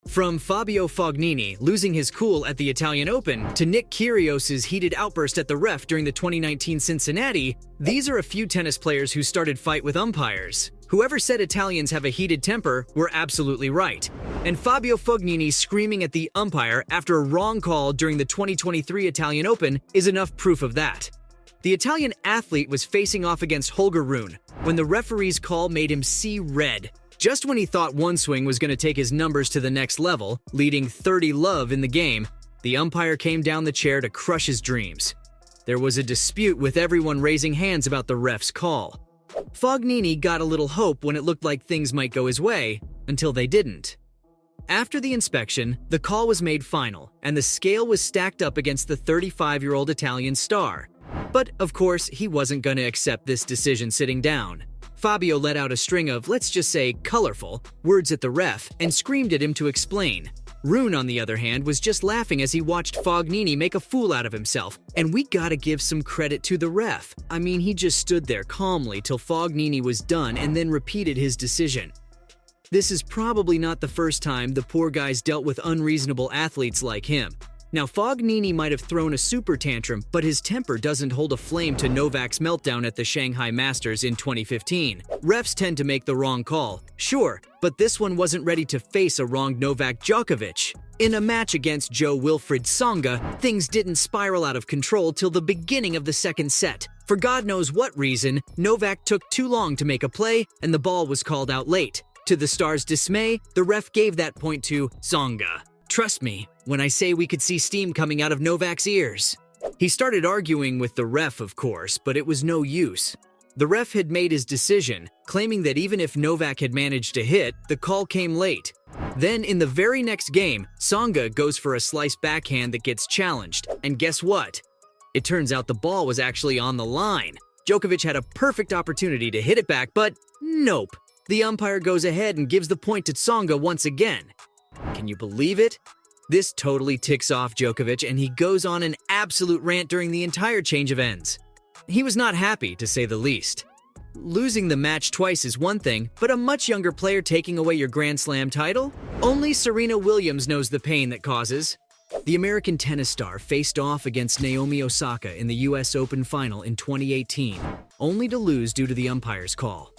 From Fabio Fognini losing his cool at the Italian Open to Nick Kyrgios's heated outburst at the ref during the 2019 Cincinnati, these are a few tennis players who started fight with umpires. Whoever said Italians have a heated temper were absolutely right. And Fabio Fognini screaming at the umpire after a wrong call during the 2023 Italian Open is enough proof of that. The Italian athlete was facing off against Holger Rune when the referee's call made him see red. Just when he thought one swing was going to take his numbers to the next level, leading 30-love in the game, the umpire came down the chair to crush his dreams. There was a dispute with everyone raising hands about the ref's call. Fognini got a little hope when it looked like things might go his way, until they didn't. After the inspection, the call was made final, and the scale was stacked up against the 35-year-old Italian star. But, of course, he wasn't going to accept this decision sitting down. Fabio let out a string of, let's just say, colorful words at the ref and screamed at him to explain. Rune, on the other hand, was just laughing as he watched Fognini make a fool out of himself, and we gotta give some credit to the ref. I mean, he just stood there calmly till Fognini was done and then repeated his decision. This is probably not the first time the poor guy's dealt with unreasonable athletes like him. Now, Fognini might have thrown a super tantrum, but his temper doesn't hold a flame to Novak's meltdown at the Shanghai Masters in 2015. Refs tend to make the wrong call, sure, but this one wasn't ready to face a wronged Novak Djokovic. In a match against Wilfried Tsonga, things didn't spiral out of control till the beginning of the second set. For God knows what reason, Novak took too long to make a play, and the ball was called out late. To the star's dismay, the ref gave that point to Tsonga. Trust me when I say we could see steam coming out of Novak's ears. He started arguing with the ref, of course, but it was no use. The ref had made his decision, claiming that even if Novak had managed to hit, the call came late. Then, in the very next game, Tsonga goes for a slice backhand that gets challenged, and guess what? It turns out the ball was actually on the line. Djokovic had a perfect opportunity to hit it back, but nope. The umpire goes ahead and gives the point to Tsonga once again. Can you believe it? This totally ticks off Djokovic, and he goes on an absolute rant during the entire change of ends. He was not happy, to say the least. Losing the match twice is one thing, but a much younger player taking away your Grand Slam title? Only Serena Williams knows the pain that causes. The American tennis star faced off against Naomi Osaka in the US Open final in 2018, only to lose due to the umpire's call.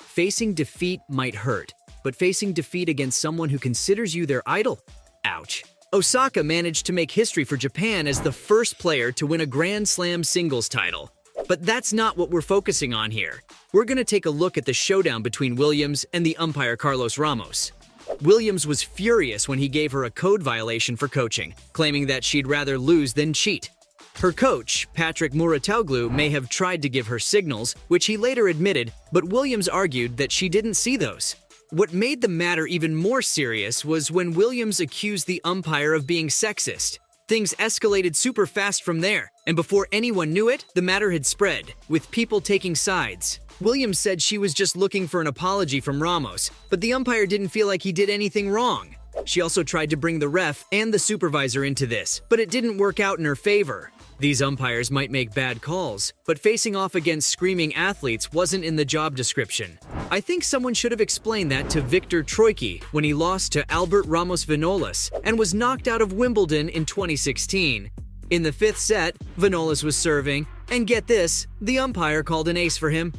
Facing defeat might hurt, but facing defeat against someone who considers you their idol? Ouch. Osaka managed to make history for Japan as the first player to win a Grand Slam singles title. But that's not what we're focusing on here. We're going to take a look at the showdown between Williams and the umpire Carlos Ramos. Williams was furious when he gave her a code violation for coaching, claiming that she'd rather lose than cheat. Her coach, Patrick Mouratoglou, may have tried to give her signals, which he later admitted, but Williams argued that she didn't see those. What made the matter even more serious was when Williams accused the umpire of being sexist. Things escalated super fast from there, and before anyone knew it, the matter had spread, with people taking sides. Williams said she was just looking for an apology from Ramos, but the umpire didn't feel like he did anything wrong. She also tried to bring the ref and the supervisor into this, but it didn't work out in her favor. These umpires might make bad calls, but facing off against screaming athletes wasn't in the job description. I think someone should have explained that to Victor Troicki when he lost to Albert Ramos Vinolas and was knocked out of Wimbledon in 2016. In the fifth set, Vinolas was serving, and get this, the umpire called an ace for him.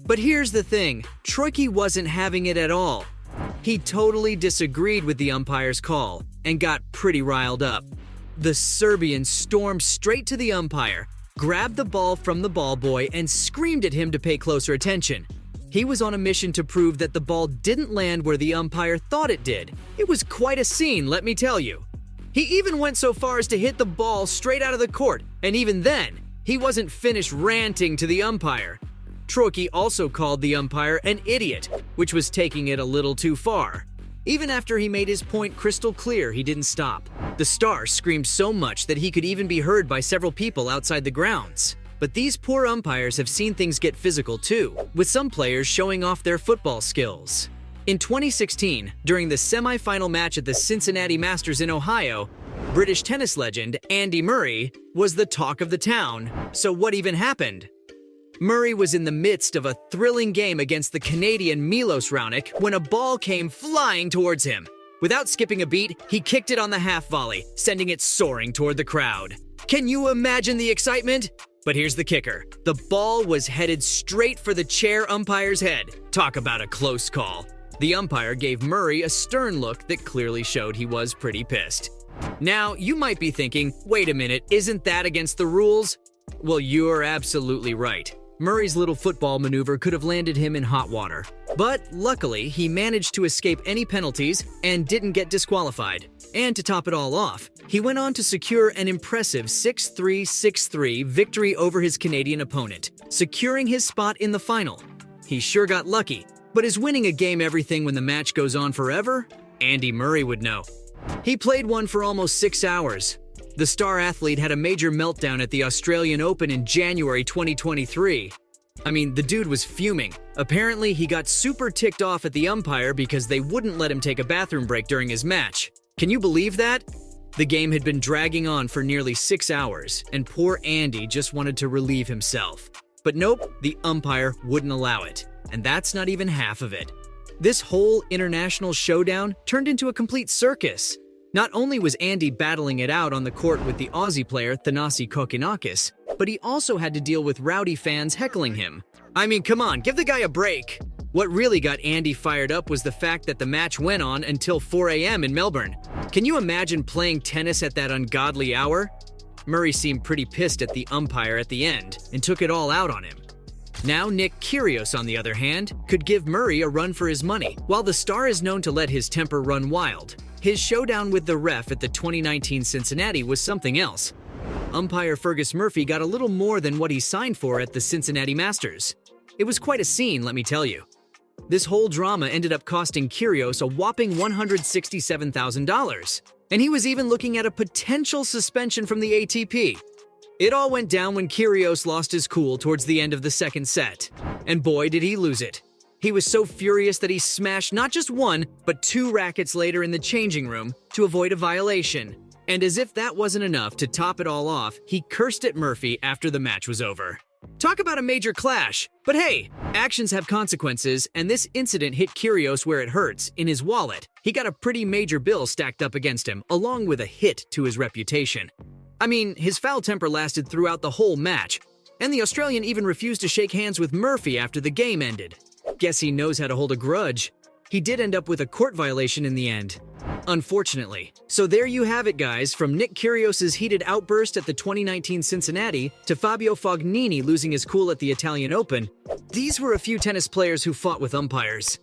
But here's the thing, Troicki wasn't having it at all. He totally disagreed with the umpire's call and got pretty riled up. The Serbian stormed straight to the umpire, grabbed the ball from the ball boy, and screamed at him to pay closer attention. He was on a mission to prove that the ball didn't land where the umpire thought it did. It was quite a scene, let me tell you. He even went so far as to hit the ball straight out of the court, and even then, he wasn't finished ranting to the umpire. Troicki also called the umpire an idiot, which was taking it a little too far. Even after he made his point crystal clear, he didn't stop. The star screamed so much that he could even be heard by several people outside the grounds. But these poor umpires have seen things get physical too, with some players showing off their football skills. In 2016, during the semi-final match at the Cincinnati Masters in Ohio, British tennis legend Andy Murray was the talk of the town. So what even happened? Murray was in the midst of a thrilling game against the Canadian Milos Raonic when a ball came flying towards him. Without skipping a beat, he kicked it on the half volley, sending it soaring toward the crowd. Can you imagine the excitement? But here's the kicker. The ball was headed straight for the chair umpire's head. Talk about a close call. The umpire gave Murray a stern look that clearly showed he was pretty pissed. Now, you might be thinking, wait a minute, isn't that against the rules? Well, you're absolutely right. Murray's little football maneuver could have landed him in hot water. But luckily, he managed to escape any penalties and didn't get disqualified. And to top it all off, he went on to secure an impressive 6-3, 6-3 victory over his Canadian opponent, securing his spot in the final. He sure got lucky, but is winning a game everything when the match goes on forever? Andy Murray would know. He played one for almost 6 hours. The star athlete had a major meltdown at the Australian Open in January 2023. I mean, the dude was fuming. Apparently, he got super ticked off at the umpire because they wouldn't let him take a bathroom break during his match. Can you believe that? The game had been dragging on for nearly 6 hours, and poor Andy just wanted to relieve himself. But nope, the umpire wouldn't allow it. And that's not even half of it. This whole international showdown turned into a complete circus. Not only was Andy battling it out on the court with the Aussie player Thanasi Kokkinakis, but he also had to deal with rowdy fans heckling him. I mean, come on, give the guy a break. What really got Andy fired up was the fact that the match went on until 4 a.m. in Melbourne. Can you imagine playing tennis at that ungodly hour? Murray seemed pretty pissed at the umpire at the end and took it all out on him. Now Nick Kyrgios, on the other hand, could give Murray a run for his money. While the star is known to let his temper run wild, his showdown with the ref at the 2019 Cincinnati was something else. Umpire Fergus Murphy got a little more than what he signed for at the Cincinnati Masters. It was quite a scene, let me tell you. This whole drama ended up costing Kyrgios a whopping $167,000, and he was even looking at a potential suspension from the ATP. It all went down when Kyrgios lost his cool towards the end of the second set, and boy did he lose it. He was so furious that he smashed not just one, but 2 rackets later in the changing room to avoid a violation. And as if that wasn't enough to top it all off, he cursed at Murphy after the match was over. Talk about a major clash. But hey, actions have consequences, and this incident hit Kyrgios where it hurts, in his wallet. He got a pretty major bill stacked up against him, along with a hit to his reputation. I mean, his foul temper lasted throughout the whole match, and the Australian even refused to shake hands with Murphy after the game ended. Guess he knows how to hold a grudge. He did end up with a court violation in the end, unfortunately. So there you have it, guys, from Nick Kyrgios' heated outburst at the 2019 Cincinnati to Fabio Fognini losing his cool at the Italian Open. These were a few tennis players who fought with umpires.